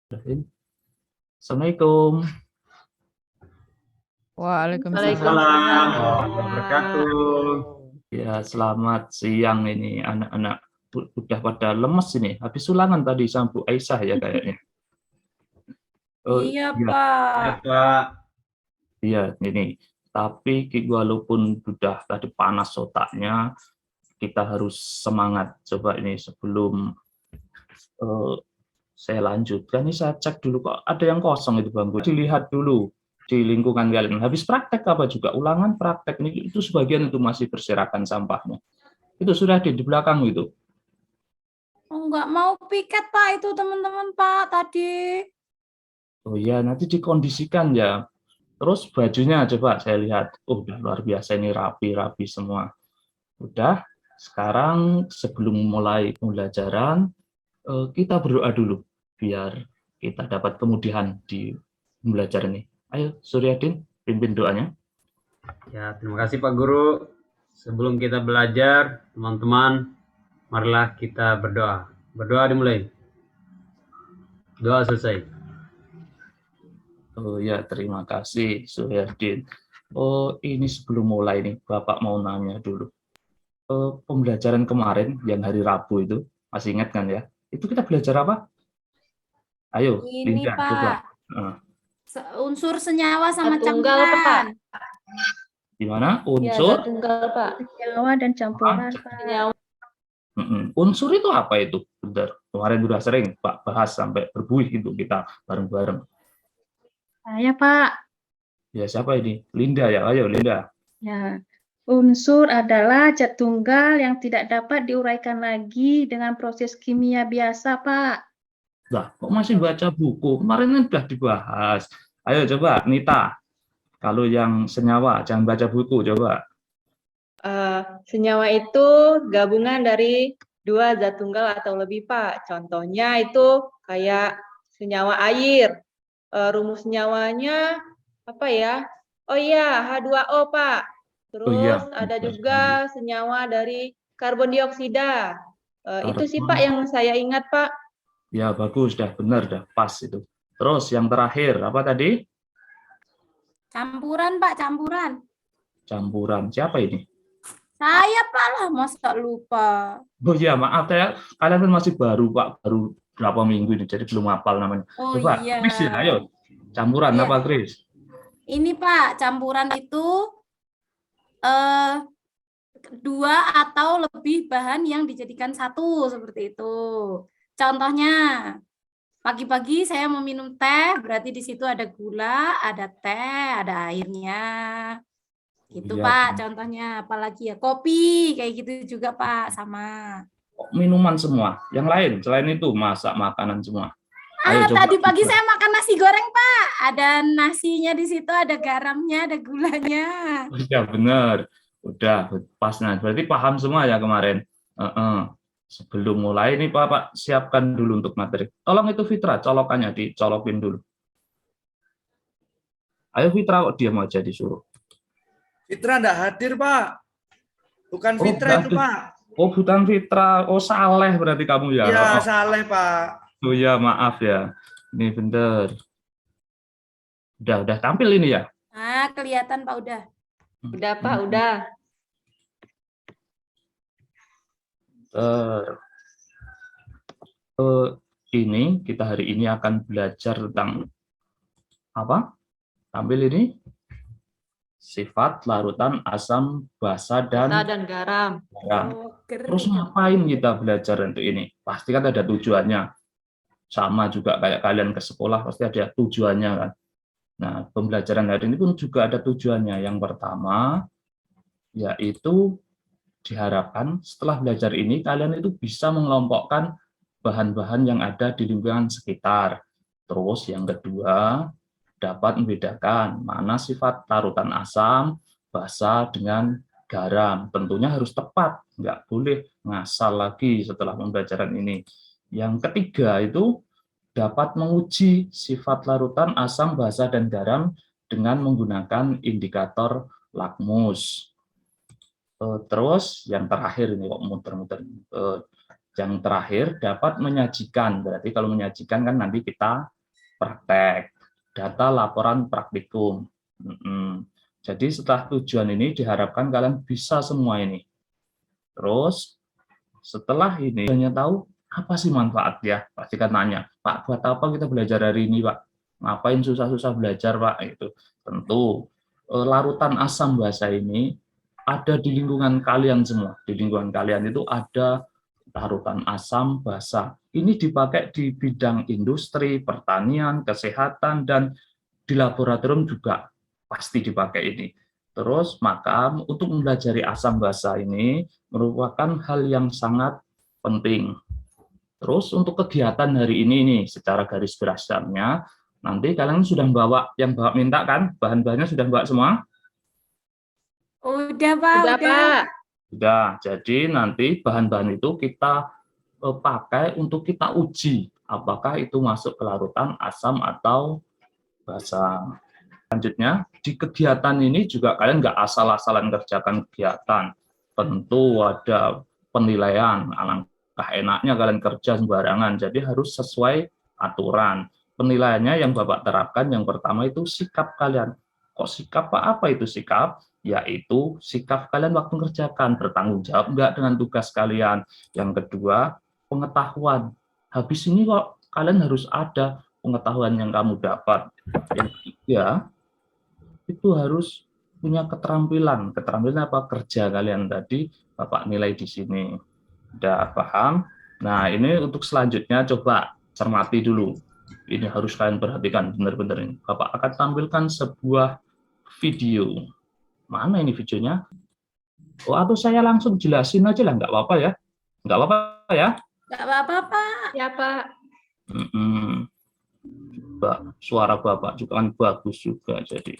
Assalamualaikum. Waalaikumsalam. Waalaikumsalam warahmatullahi wabarakatuh. Ya, selamat siang ini anak-anak. Udah pada lemes ini. Habis ulangan tadi sama Bu Aisyah ya kayaknya. Oh, Iya, iya, Ya, Pak. Pak. iya ini. Tapi walaupun sudah tadi panas otaknya, kita harus semangat. Coba ini sebelum saya lanjutkan, ini saya cek dulu kok ada yang kosong itu bangku. Dilihat dulu di lingkungan kalian. Habis praktek apa juga ulangan praktek ini itu sebagian itu masih berserakan sampahnya. Itu sudah di belakang itu. Oh, nggak mau piket, Pak, itu teman-teman, Pak, tadi. Oh iya, nanti dikondisikan ya. Terus bajunya coba saya lihat. Oh, udah luar biasa ini rapi-rapi semua. Udah, sekarang sebelum mulai pembelajaran, kita berdoa dulu biar kita dapat kemudahan di belajar ini. Ayo, Suryadin, pimpin doanya. Ya, terima kasih Pak Guru. Sebelum kita belajar, teman-teman, marilah kita berdoa. Berdoa dimulai. Doa selesai. Oh ya, terima kasih Suryadin. Oh, ini sebelum mulai nih, Bapak mau nanya dulu. Pembelajaran kemarin yang hari Rabu itu, masih ingat kan ya? Itu kita belajar apa? Ayo, Ini, Linda, coba. Pak. Unsur senyawa sama Zat tunggal, campuran. Gimana? Ya, Unsur? zat tunggal, Pak. Senyawa dan campuran, Pak. Senyawa. Unsur itu apa itu? Bentar. Kemarin sudah sering Pak bahas sampai berbuih itu kita bareng-bareng. Saya, Pak. Ya, siapa ini? Linda ya. Ayo, Linda. Ya, unsur adalah zat tunggal yang tidak dapat diuraikan lagi dengan proses kimia biasa, Pak. Lah, kok masih baca buku? Kemarin kan sudah dibahas. Ayo coba, Nita. Kalau yang senyawa, jangan baca buku, coba. Senyawa itu gabungan dari dua zat tunggal atau lebih, Pak. Contohnya itu kayak senyawa air. Rumus senyawanya apa ya? Oh iya, H2O, Pak. Terus Oh iya, ada juga senyawa dari karbon dioksida. Itu sih, Pak, yang saya ingat, Pak. Ya, bagus, dah benar, dah pas itu. Terus yang terakhir, apa tadi? Campuran, Pak, campuran. Campuran. Siapa ini? Saya, Pak, lah, masa lupa. Oh iya, maaf ya. Kalian kan masih baru, Pak. Baru berapa minggu ini, jadi belum hafal namanya. Oh Coba, iya. Chris ya, ayo. Campuran Iya. apa, Chris? Ini, Pak, campuran itu dua atau lebih bahan yang dijadikan satu, seperti itu. Contohnya, pagi-pagi saya mau minum teh, berarti di situ ada gula, ada teh, ada airnya. Gitu, Iya. Pak, contohnya. Apalagi ya, kopi, kayak gitu juga, Pak, sama. Minuman semua. Yang lain, selain itu, masak makanan semua. Ayo, coba. Tadi pagi saya makan nasi goreng, Pak. Ada nasinya di situ, ada garamnya, ada gulanya. Iya, benar. Udah, pas. Nah, berarti paham semua ya kemarin. Sebelum mulai ini Pak, siapkan dulu untuk materi. Tolong itu Fitra, colokannya dicolokin dulu. Ayo Fitra, kok diam aja disuruh. Fitra enggak hadir, Pak. Bukan Oh, Fitra enggak itu, hadir. Pak. Oh, bukan Fitra. Oh, Saleh berarti kamu ya. Iya, Oh, Saleh, Pak. oh ya, maaf ya. Ini bener. Udah tampil ini ya? Nah, kelihatan, Pak, udah. Udah, Pak, udah. Ini kita hari ini akan belajar tentang apa? Tampil ini sifat larutan asam basa dan garam. garam. Terus ngapain kita belajar untuk ini? Pasti kan ada tujuannya. Sama juga kayak kalian ke sekolah pasti ada tujuannya kan. Nah, pembelajaran hari ini pun juga ada tujuannya. Yang pertama yaitu diharapkan setelah belajar ini kalian itu bisa mengelompokkan bahan-bahan yang ada di lingkungan sekitar. Terus yang kedua, dapat membedakan mana sifat larutan asam, basa dengan garam. Tentunya harus tepat, nggak boleh ngasal lagi setelah pembelajaran ini. Yang ketiga itu dapat menguji sifat larutan asam, basa, dan garam dengan menggunakan indikator lakmus. Terus yang terakhir ini kok muter-muter. Yang terakhir dapat menyajikan. Berarti kalau menyajikan kan nanti kita praktek, data laporan praktikum. Jadi setelah tujuan ini diharapkan kalian bisa semua ini. Terus setelah ini hanya tahu apa sih manfaatnya, pasti kan nanya, Pak, buat apa kita belajar hari ini, Pak? Ngapain susah-susah belajar, Pak? Itu tentu larutan asam basa ini ada di lingkungan kalian semua. Di lingkungan kalian itu ada larutan asam basa. Ini dipakai di bidang industri, pertanian, kesehatan, dan di laboratorium juga pasti dipakai ini. Terus maka untuk mempelajari asam basa ini merupakan hal yang sangat penting. Terus untuk kegiatan hari ini nih secara garis besarnya nanti kalian sudah bawa yang bawa minta kan bahan-bahannya sudah bawa semua? Udah, Pak. Udah, Pak. Sudah. Jadi nanti bahan-bahan itu kita pakai untuk kita uji apakah itu masuk ke larutan asam atau basa. Selanjutnya, di kegiatan ini juga kalian nggak asal-asalan kerjakan kegiatan. Tentu ada penilaian, alangkah enaknya kalian kerja sembarangan, jadi harus sesuai aturan. Penilaiannya yang Bapak terapkan, yang pertama itu sikap kalian. Kok sikap Pak? Apa itu sikap? Yaitu sikap kalian waktu mengerjakan, bertanggung jawab nggak dengan tugas kalian. Yang kedua, pengetahuan. Habis ini kok kalian harus ada pengetahuan yang kamu dapat. Yang ketiga, itu harus punya keterampilan. Keterampilan apa? Kerja kalian tadi Bapak nilai di sini. Udah paham? Nah, ini untuk selanjutnya coba cermati dulu. Ini harus kalian perhatikan benar-benar ini. Bapak akan tampilkan sebuah video. Mana ini videonya? Oh, atau saya langsung jelasin aja lah, nggak apa-apa ya? Nggak apa-apa ya? Nggak apa-apa, Pak. Ya, Pak. Coba suara Bapak juga kan bagus juga jadi.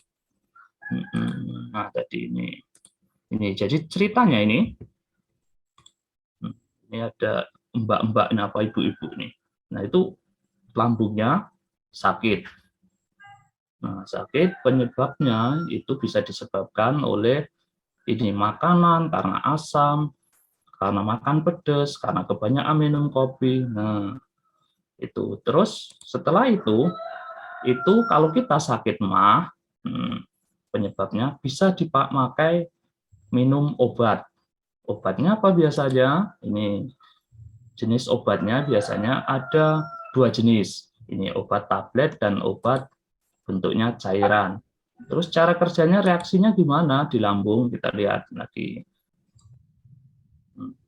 Nah, tadi ini jadi ceritanya ini ada mbak-mbak ini apa ibu-ibu nih. Nah, itu lambungnya sakit. Nah, sakit penyebabnya itu bisa disebabkan oleh ini makanan karena asam, karena makan pedas, karena kebanyakan minum kopi. Nah, itu terus setelah itu kalau kita sakit mah penyebabnya bisa dipakai minum obat. Obatnya apa biasanya? Ini jenis obatnya biasanya ada 2 jenis. Ini obat tablet dan obat bentuknya cairan. Terus cara kerjanya reaksinya gimana di lambung? Kita lihat lagi.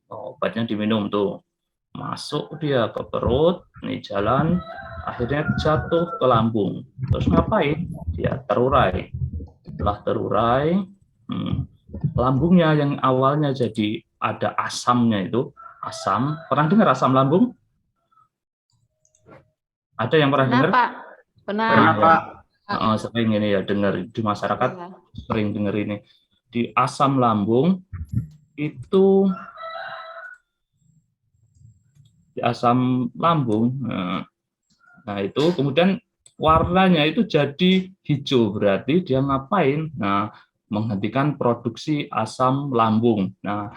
Obatnya diminum tuh. Masuk dia ke perut, ini jalan, akhirnya jatuh ke lambung. Terus ngapain? Dia terurai. Setelah terurai, lambungnya yang awalnya jadi ada asamnya itu, asam. Pernah dengar asam lambung? Ada yang pernah dengar? Pak. Pernah. Pernah, Pak. Sering ini ya dengar di masyarakat, sering dengar ini. Di asam lambung itu nah itu kemudian warnanya itu jadi hijau, berarti dia ngapain? Nah, menghentikan produksi asam lambung. Nah,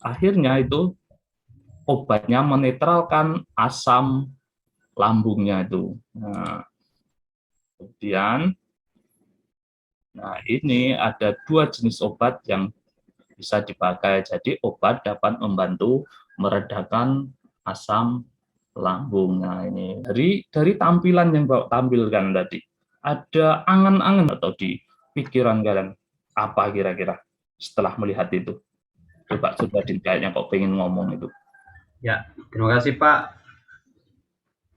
akhirnya itu obatnya menetralkan asam lambungnya itu. Nah, kemudian ini ada 2 jenis obat yang bisa dipakai. Jadi obat dapat membantu meredakan asam lambung. Nah, ini dari tampilan yang Bapak tampilkan tadi, ada angan-angan atau di pikiran kalian apa kira-kira setelah melihat itu? Coba kayaknya kok pengen ngomong itu. Ya, terima kasih Pak.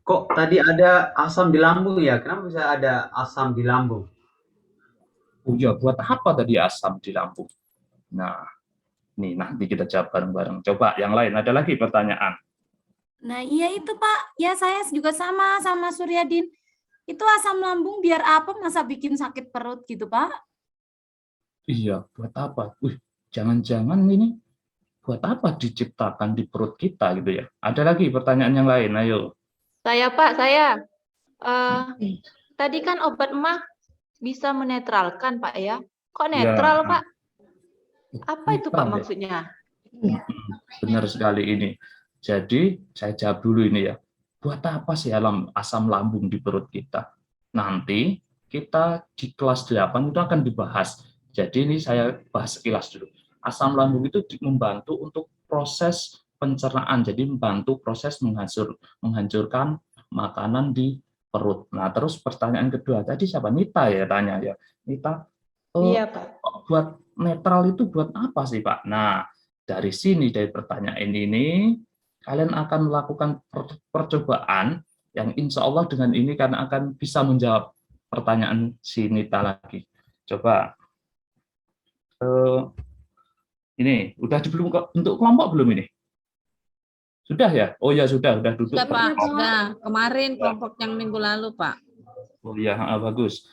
Kok tadi ada asam di lambung ya? Kenapa bisa ada asam di lambung? Oh ya, buat apa tadi asam di lambung? Nah, ini nanti kita jawab bareng-bareng. Coba yang lain, ada lagi pertanyaan? Nah, iya itu, Pak. Ya, saya juga sama Suryadin. Itu asam lambung biar apa? Masa bikin sakit perut gitu, Pak? Iya, buat apa? Jangan-jangan ini buat apa diciptakan di perut kita gitu ya? Ada lagi pertanyaan yang lain, ayo. Saya, Pak, saya. Tadi kan obat emah bisa menetralkan, Pak ya. Kok netral, Pak? Apa itu, Pak, maksudnya? Benar sekali ini. Jadi, saya jawab dulu ini ya. buat apa sih asam lambung di perut kita? Nanti kita di kelas 8 itu akan dibahas. Jadi ini saya bahas sekilas dulu. Asam lambung itu membantu untuk proses pencernaan, jadi membantu proses menghancurkan makanan di perut. Nah, terus pertanyaan kedua tadi siapa? Nita ya tanya ya. Nita, Iya, Pak. buat netral itu buat apa sih, Pak? Nah, dari sini dari pertanyaan ini kalian akan melakukan percobaan yang insya Allah dengan ini karena akan bisa menjawab pertanyaan si Nita lagi. Coba ini udah bentuk kelompok belum ini? Sudah ya? Oh ya sudah duduk. Sudah Pak, sudah. Kemarin kelompok yang minggu lalu Pak. Oh ya bagus.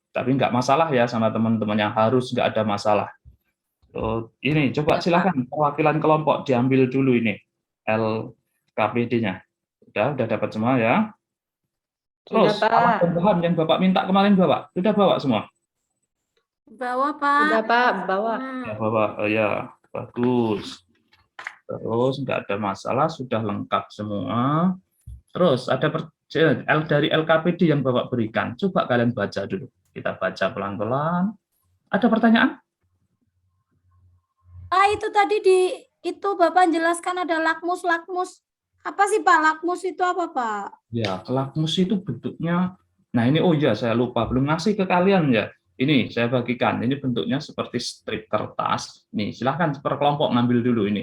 Tapi nggak masalah ya sama teman-teman yang harus nggak ada masalah. Ini coba Ya, silakan perwakilan kelompok diambil dulu ini LKPD-nya. Udah dapat semua ya. Terus Sudah, Pak. alat tambahan yang Bapak minta kemarin bawa, sudah bawa semua? Bawa, Pak. Sudah, Pak, bawa. Ya, bawa. Oh, ya, bagus. Terus nggak ada masalah, sudah lengkap semua. Terus ada dari LKPD yang Bapak berikan. Coba kalian baca dulu. Kita baca pelan-pelan. Ada pertanyaan? Itu tadi itu Bapak jelaskan ada lakmus. Apa sih Pak? Lakmus itu apa, Pak? Ya, lakmus itu bentuknya. Nah, ini oh ya, saya lupa belum ngasih ke kalian ya. Ini saya bagikan. Ini bentuknya seperti strip kertas. Nih, silahkan per kelompok ngambil dulu ini.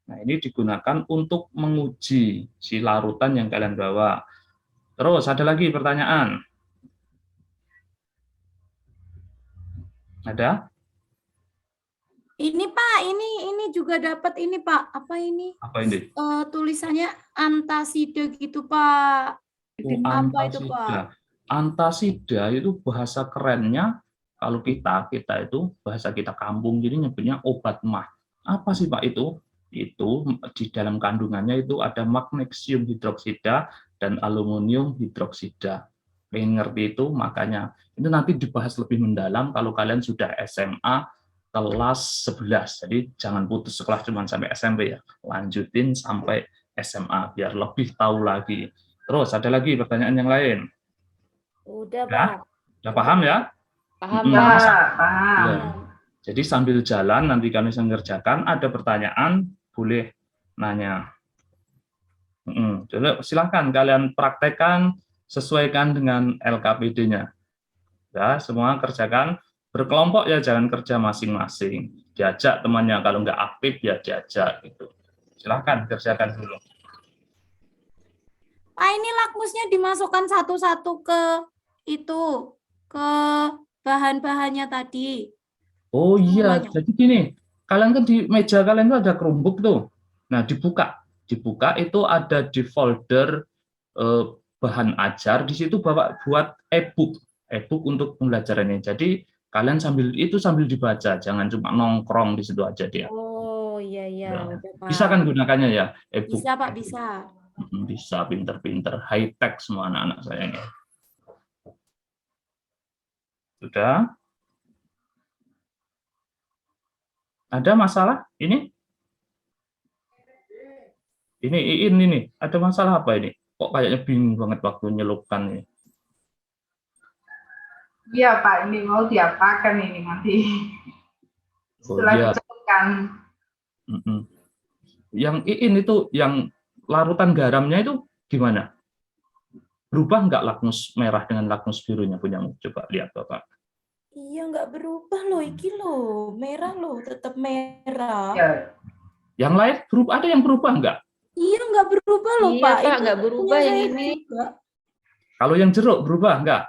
Nah, ini digunakan untuk menguji si larutan yang kalian bawa. Terus ada lagi pertanyaan? Ada? Ini Pak, ini juga dapat ini Pak. Apa ini? Apa ini? Tulisannya antasida gitu Pak. Apa itu Pak? Antasida itu bahasa kerennya kalau kita itu bahasa kita kampung jadi nyebutnya obat mah. Apa sih Pak itu? Itu di dalam kandungannya itu ada magnesium hidroksida dan aluminium hidroksida. Pengen ngerti itu makanya itu nanti dibahas lebih mendalam kalau kalian sudah SMA kelas 11. Jadi jangan putus sekolah cuma sampai SMP ya. Lanjutin sampai SMA biar lebih tahu lagi. Terus ada lagi pertanyaan yang lain? Udah, Ya? Pak. Udah paham ya? Paham, Hmm. Pak. Paham. Ya. Jadi sambil jalan nanti kami mengerjakan ada pertanyaan boleh nanya. Jadi silakan kalian praktekkan sesuaikan dengan LKPD-nya. Ya, semua kerjakan berkelompok ya, jangan kerja masing-masing. Diajak temannya kalau nggak aktif ya diajak gitu. Silakan kerjakan dulu. Pak, ini lakmusnya dimasukkan satu-satu ke bahan-bahannya tadi. Oh iya, Semuanya. jadi gini, kalian kan di meja kalian itu ada Chromebook tuh. Nah, dibuka itu ada di folder bahan ajar, di situ Bapak buat e-book untuk pembelajarannya. Jadi kalian sambil dibaca, jangan cuma nongkrong di situ aja dia. Oh iya Ya. udah, Pak. Bisa kan gunakannya ya e-book? Bisa Pak, bisa. Bisa, pinter-pinter, high tech semua anak-anak saya ini. Sudah? Ada masalah ini? Ini ada masalah apa ini? Kok kayaknya bingung banget waktu nyelupkan ini. Iya Pak, ini mau diapakan ini nanti setelah iya. dicelupkan. Yang itu yang larutan garamnya itu gimana? Berubah nggak lakmus merah dengan lakmus birunya punyamu? Coba lihat Bapak. Iya, nggak berubah loh, iki loh, merah loh, tetap merah. Ya. Yang lain berubah, ada yang berubah nggak? Iya, nggak berubah loh, Iya, Pak. Pak, Itu nggak berubah punya yang saya ini. juga. Kalau yang jeruk berubah nggak?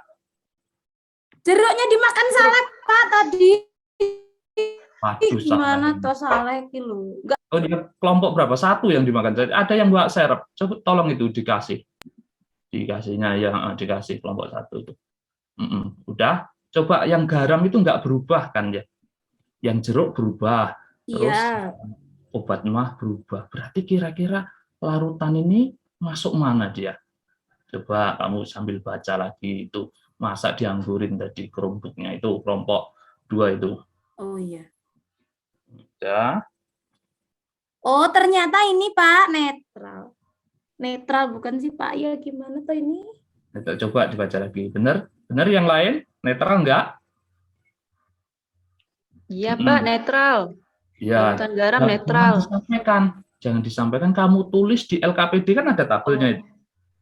Jeruknya dimakan salep, Pak, tadi. Waduh, Gimana salah. toh salep iki lho? Nggak. Oh, dia kelompok berapa? Satu yang dimakan. Jadi ada yang bawa serep. Coba tolong itu dikasih. Dikasihnya ya, dikasih kelompok satu itu. Udah. Coba yang garam itu nggak berubah kan ya? Yang jeruk berubah. Terus Iya. obat mah berubah. Berarti kira-kira larutan ini masuk mana dia? Coba kamu sambil baca lagi itu. Masa dianggurin tadi Chromebook-nya itu kelompok 2 itu. Oh iya. Ya. Oh, ternyata ini Pak, netral. netral bukan sih Pak? Ya gimana tuh ini? Coba dibaca lagi. Benar? Benar yang lain? Netral enggak? Iya, Pak, netral. Ya, Larutan garam jangan netral. disampaikan. Jangan disampaikan, kamu tulis di LKPD kan ada tabelnya itu.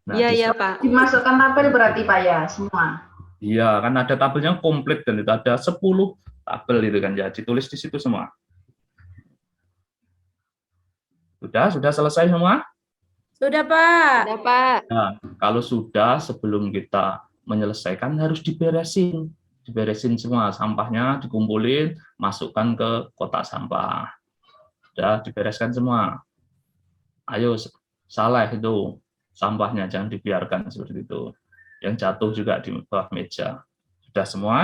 Nah, Iya, di iya, Pak. Dimasukkan tabel berarti Pak ya semua. Iya, kan ada tabelnya komplit dan itu ada 10 tabel itu kan ya, ditulis di situ semua. Sudah selesai semua? Sudah Pak. Ada, Pak. Nah, kalau sudah sebelum kita menyelesaikan harus diberesin. Diberesin semua, sampahnya dikumpulin, masukkan ke kotak sampah. Sudah dibereskan semua. Ayo, salah itu sampahnya, jangan dibiarkan seperti itu. Yang jatuh juga di bawah meja. Sudah semua?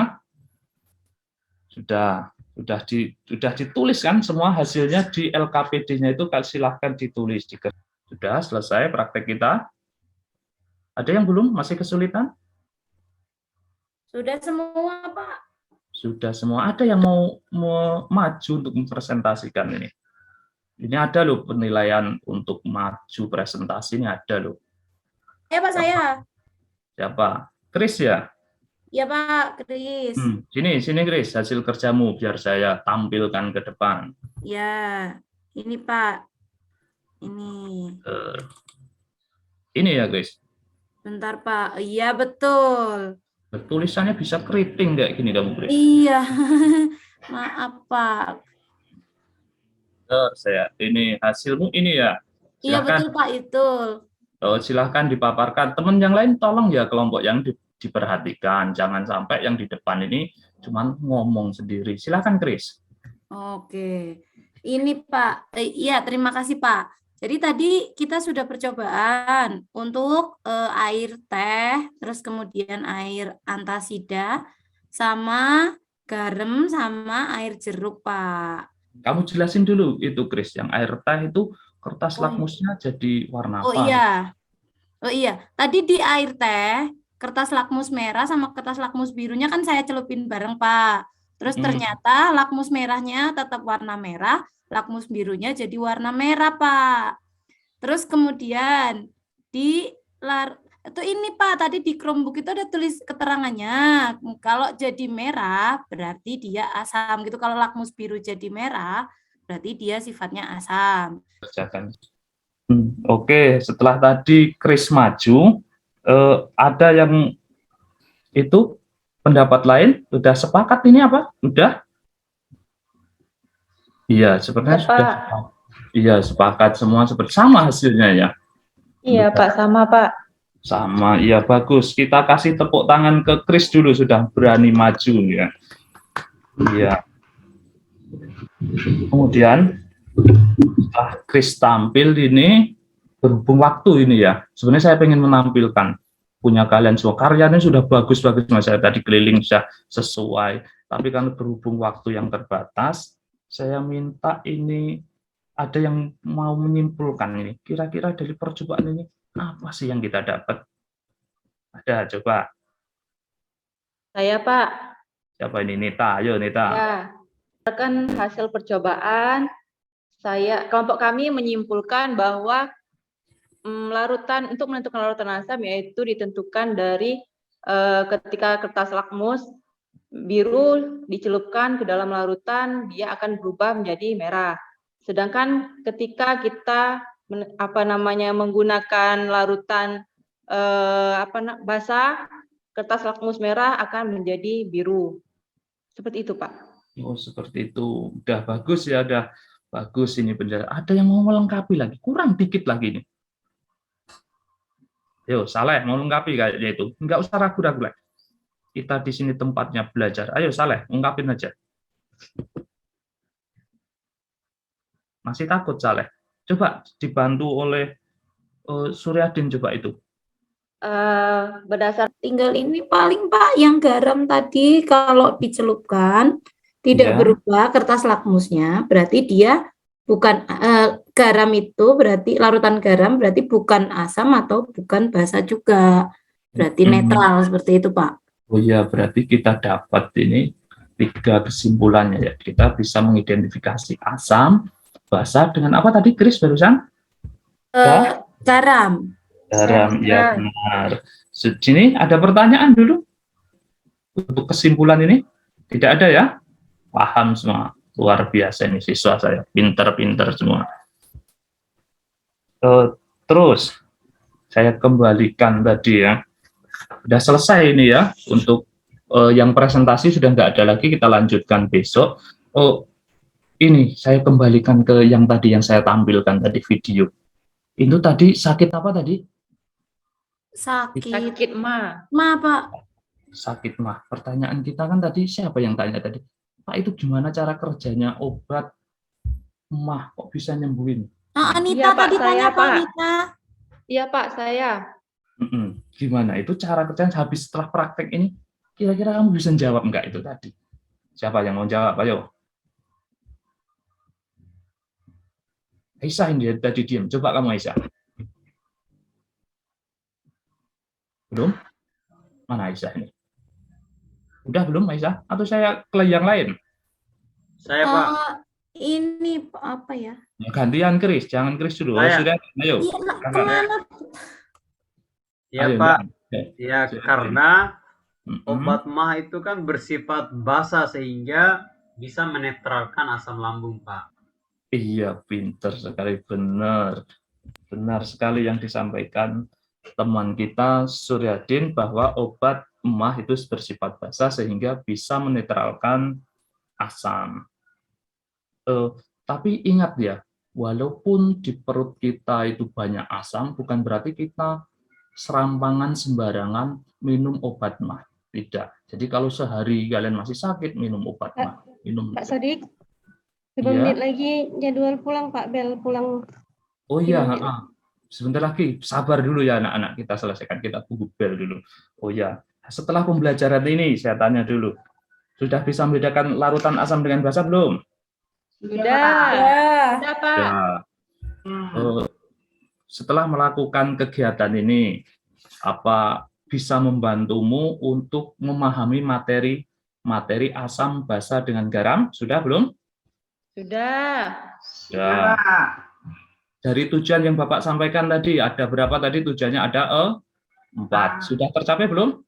Sudah ditulis kan semua hasilnya di LKPD-nya itu, silahkan ditulis. Sudah selesai praktek kita. Ada yang belum? Masih kesulitan? Sudah semua Pak. Sudah semua. Ada yang mau maju untuk mempresentasikan ini? Ini ada loh penilaian untuk maju presentasi, ini ada loh. Ya Pak, saya. Siapa? Chris ya? Ya Pak, Kris. Sini Chris, hasil kerjamu biar saya tampilkan ke depan. Ya, ini Pak. Ini. Ini ya Chris. Bentar Pak. Iya betul. Tulisannya bisa keriting kayak gini kamu Chris. Iya. Maaf Pak. Saya ini hasilmu ini ya. Iya Silahkan. betul Pak, itu. Silahkan dipaparkan. Teman yang lain tolong ya, kelompok yang diperhatikan. Jangan sampai yang di depan ini cuman ngomong sendiri. Silahkan Chris. Oke. Ini Pak. Iya, terima kasih Pak. Jadi tadi kita sudah percobaan untuk air teh, terus kemudian air antasida, sama garam, sama air jeruk Pak. Kamu jelasin dulu itu Chris, yang air teh itu kertas lakmusnya jadi warna apa? Oh iya, tadi di air teh kertas lakmus merah sama kertas lakmus birunya kan saya celupin bareng Pak. Terus ternyata lakmus merahnya tetap warna merah, lakmus birunya jadi warna merah Pak. Terus kemudian itu ini Pak, tadi di Chromebook itu ada tulis keterangannya. Kalau jadi merah berarti dia asam gitu. Kalau lakmus biru jadi merah berarti dia sifatnya asam. Kerjakan. Oke, setelah tadi Chris maju, ada yang itu pendapat lain? Sudah sepakat ini apa? Sudah? Iya, sebenarnya sudah. Iya, sepakat semua seperti sama hasilnya ya. Iya Pak, sama Pak. Sama, iya bagus. Kita kasih tepuk tangan ke Chris dulu, sudah berani maju ya. Iya. Kemudian setelah Chris tampil ini, berhubung waktu ini ya, sebenarnya saya ingin menampilkan punya kalian semua. Karyanya sudah bagus-bagus, Mas. Saya tadi keliling sudah sesuai. Tapi karena berhubung waktu yang terbatas, saya minta ini ada yang mau menyimpulkan ini. Kira-kira dari percobaan ini apa sih yang kita dapat? Ada, coba. Saya Pak. Siapa ini? Nita, ayo Nita. Ya, berdasarkan hasil percobaan, kelompok kami menyimpulkan bahwa untuk menentukan larutan asam yaitu ditentukan dari ketika kertas lakmus biru dicelupkan ke dalam larutan, dia akan berubah menjadi merah. Sedangkan ketika kita menggunakan larutan basah, kertas lakmus merah akan menjadi biru. Seperti itu, Pak. Oh, seperti itu. Udah bagus ya, udah bagus ini penjelasan. Ada yang mau melengkapi lagi? Kurang dikit lagi ini. Yo, Saleh mau lengkapi kayaknya itu. Enggak usah ragu-ragu lagi. Kita di sini tempatnya belajar. Ayo Saleh, ungkapin aja. Masih takut Saleh? Coba dibantu oleh Suryadin coba itu. Berdasar tinggal ini paling Pak yang garam tadi kalau dicelupkan tidak berubah kertas lakmusnya, berarti dia bukan garam itu berarti larutan garam berarti bukan asam atau bukan basa juga. Berarti netral seperti itu, Pak. Oh iya, berarti kita dapat ini 3 kesimpulannya ya. Kita bisa mengidentifikasi asam, basa dengan apa tadi Chris barusan? Garam. Garam, ya benar. Sini ada pertanyaan dulu untuk kesimpulan ini? Tidak ada ya? Paham semua. Luar biasa ini siswa saya, pinter-pinter semua. Terus saya kembalikan tadi ya. Sudah selesai ini ya untuk yang presentasi sudah nggak ada lagi, kita lanjutkan besok. Ini saya kembalikan ke yang tadi yang saya tampilkan tadi video. Itu tadi sakit apa tadi? Sakit mah. Pak. Sakit mah. Pertanyaan kita kan tadi siapa yang tanya tadi? Pak, itu gimana cara kerjanya obat mah kok bisa nyembuhin? Anita Iya, Pak, tadi tanya saya, Pak Pak. Anita. Iya Pak, saya. Gimana itu cara kerjanya habis setelah praktek ini? Kira-kira kamu bisa jawab enggak itu tadi? Siapa yang mau jawab? Ayo. Aisyah ini tadi diam. Coba kamu Aisyah. Belum? Mana Aisyah ini? Udah belum Aisyah? Atau saya ke yang lain? Saya Pak. Ini apa ya? Gantian Kris, jangan Kris dulu. Saya. Sudah, ayo. Iya, kemana? Ya Ayo, Pak. ya. Ya karena obat mah itu kan bersifat basa sehingga bisa menetralkan asam lambung Pak. Iya, pinter sekali, benar. Benar sekali yang disampaikan teman kita Suryadin bahwa obat emah itu bersifat basa sehingga bisa menetralkan asam. Tapi ingat ya, walaupun di perut kita itu banyak asam, bukan berarti kita serampangan sembarangan minum obat mah. Tidak. Jadi kalau sehari kalian masih sakit, minum obat mah. Minum. Pak Sodik, 5 Iya. menit lagi jadwal pulang Pak, bel pulang. Oh iya, sebentar lagi, sabar dulu ya anak-anak, kita selesaikan, kita tunggu bel dulu. Oh ya, setelah pembelajaran ini saya tanya dulu, sudah bisa membedakan larutan asam dengan basa belum? Sudah Pak. Ya. Setelah melakukan kegiatan ini, apa bisa membantumu untuk memahami materi asam basa dengan garam? Sudah belum? Sudah. Ya. Dari tujuan yang Bapak sampaikan tadi, ada berapa tadi tujuannya? Ada 4. Sudah tercapai belum?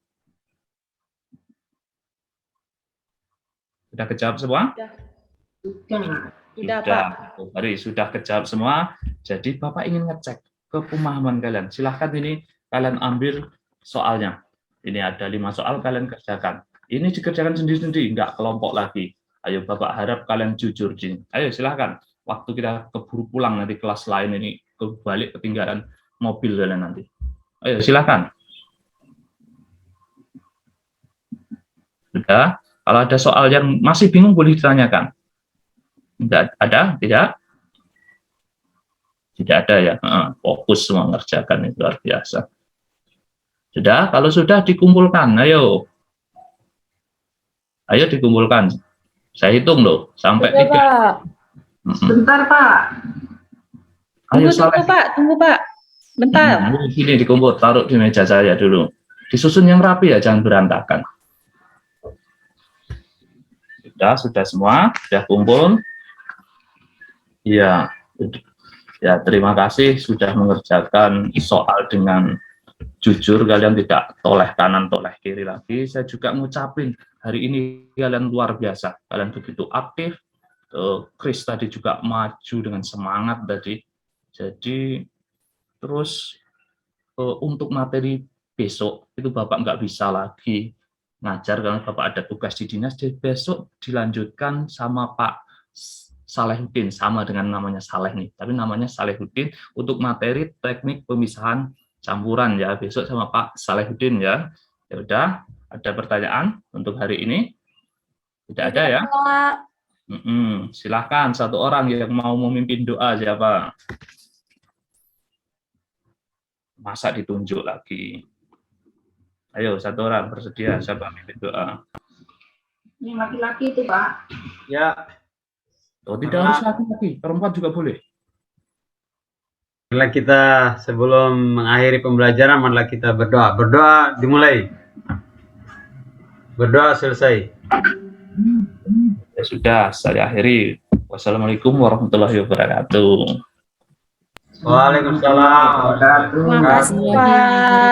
Sudah kejawab semua? Sudah Pak. Mari, sudah kejawab semua. Jadi Bapak ingin ngecek ke pemahaman kalian. Silahkan ini kalian ambil soalnya. Ini ada 5 soal, kalian kerjakan. Ini dikerjakan sendiri-sendiri, enggak kelompok lagi. Ayo Bapak harap kalian jujur. Ayo silahkan. Waktu kita keburu pulang nanti kelas lain ini kebalik ketinggalan mobil kalian nanti. Ayo silahkan. Sudah. Kalau ada soal yang masih bingung boleh ditanyakan. Tidak ada? Tidak? Tidak ada ya. Fokus semua mengerjakan, itu luar biasa. Sudah? Kalau sudah dikumpulkan. Ayo. Ayo dikumpulkan. Saya hitung loh sampai 3. Sebentar Pak. Ayo Tunggu Pak, tunggu Pak. Bentar. Sini dikumpul, taruh di meja saya dulu. Disusun yang rapi ya, jangan berantakan. Sudah semua, sudah kumpul. Ya, terima kasih sudah mengerjakan soal dengan jujur, kalian tidak toleh kanan, toleh kiri lagi. Saya juga ngucapin hari ini kalian luar biasa, kalian begitu aktif. Chris tadi juga maju dengan semangat tadi. Jadi terus untuk materi besok itu Bapak nggak bisa lagi ngajar karena Bapak ada tugas di dinas. Jadi besok dilanjutkan sama Pak Salehuddin, sama dengan namanya Saleh nih, tapi namanya Salehuddin untuk materi teknik pemisahan campuran ya, besok sama Pak Salehuddin ya. Ya udah, ada pertanyaan untuk hari ini? Tidak ada ya? Silahkan satu orang yang mau memimpin doa siapa? Masa ditunjuk lagi? Ayo satu orang bersedia siapa memimpin doa? Ini laki-laki itu Pak. Ya. Oh, tidak harus laki-laki, perempuan juga boleh. Marilah kita sebelum mengakhiri pembelajaran, marilah kita berdoa. Berdoa dimulai. Berdoa selesai. Ya sudah, saya akhiri. Wassalamualaikum warahmatullahi wabarakatuh. Waalaikumsalam. Terima kasih, Pak.